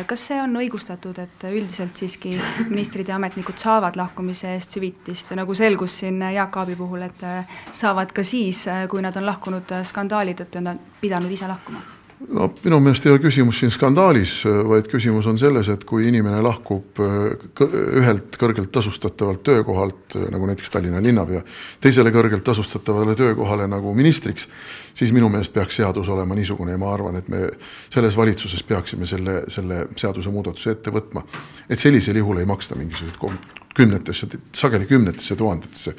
kas see on õigustatud, et üldiselt siiski ministrid ja ametnikud saavad lahkumise eest hüvitist, nagu selgus siin Jaak Aabi puhul, et saavad ka siis, kui nad on lahkunud skandaali tõttu, on pidanud ise lahkuma? No, minu meelest ei ole küsimus siin skandaalis, vaid küsimus on selles, et kui inimene lahkub ühelt kõrgelt tasustatavalt töökohalt, nagu näiteks Tallinna linnapea, teisele kõrgelt tasustatavale töökohale nagu ministriks, siis minu meelest peaks seadus olema niisugune ja ma arvan, et me selles valitsuses peaksime selle seaduse muudatuse ette võtma, et sellisel juhul ei maksta mingisugused sageli kümnetesse tuhandetesse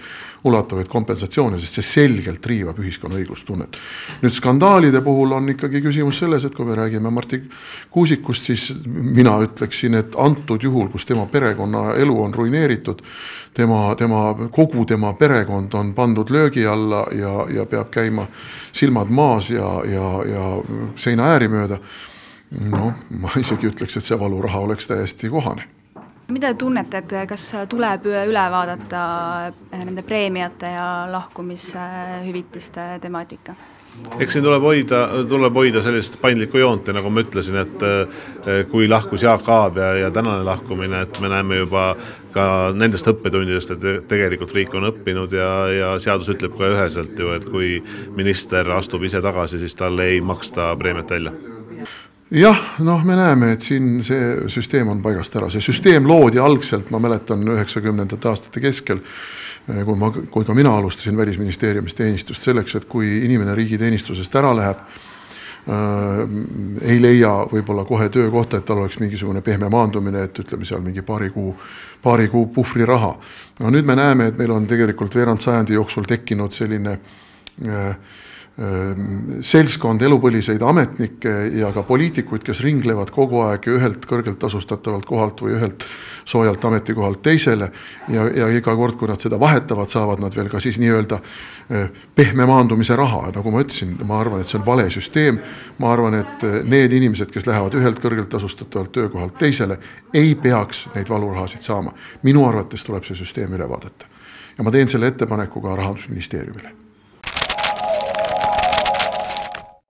ulatavaid kompensatsioone, sest see selgelt riivab ühiskonna õiglustunnet. Nüüd skandaalide puhul on ikkagi küsimus selles, et kui me räägime Marti Kuusikust, siis mina ütleksin, et antud juhul, kus tema perekonna elu on ruineeritud, kogu tema perekond on pandud löögi alla ja peab käima silmad maas ja seina ääri mööda, no ma isegi ütleks, et see valuraha oleks täiesti kohane. Mida te tunnete, et kas tuleb üle vaadata nende preemiate ja lahkumishüvitiste temaatika? Eks siin tuleb hoida sellist paindlikku joont ja nagu ma ütlesin, et kui lahkus Jaak Aab ja tänane lahkumine, et me näeme juba ka nendest õppetundidest, et tegelikult riik on õppinud ja seadus ütleb ka üheselt ju, et kui minister astub ise tagasi, siis talle ei maksta preemiat välja. Jah, me näeme, et siin see süsteem on paigast ära. See süsteem loodi algselt, ma mäletan 90. aastate keskel, kui ka mina alustasin Välisministeeriumis teenistust selleks, et kui inimene riigiteenistusest ära läheb, ei leia võib-olla kohe töökohta, et tal oleks mingisugune pehme maandumine, et ütleme seal mingi paari kuu puhvri raha. No nüüd me näeme, et meil on tegelikult veerand sajandi jooksul tekkinud selline seltskond elupõliseid ametnikke ja ka poliitikuid, kes ringlevad kogu aeg ühelt kõrgelt tasustatavalt kohalt või ühelt soojalt ametikohalt teisele ja iga kord, kui nad seda vahetavad, saavad nad veel ka siis nii-öelda pehme maandumise raha. Nagu ma ütlesin, ma arvan, et see on vale süsteem. Ma arvan, et need inimesed, kes lähevad ühelt kõrgelt tasustatavalt töökohalt teisele, ei peaks neid valurahasid saama. Minu arvates tuleb see süsteem üle vaadata. Ja ma teen selle ettepaneku ka Rahandusministeeriumile.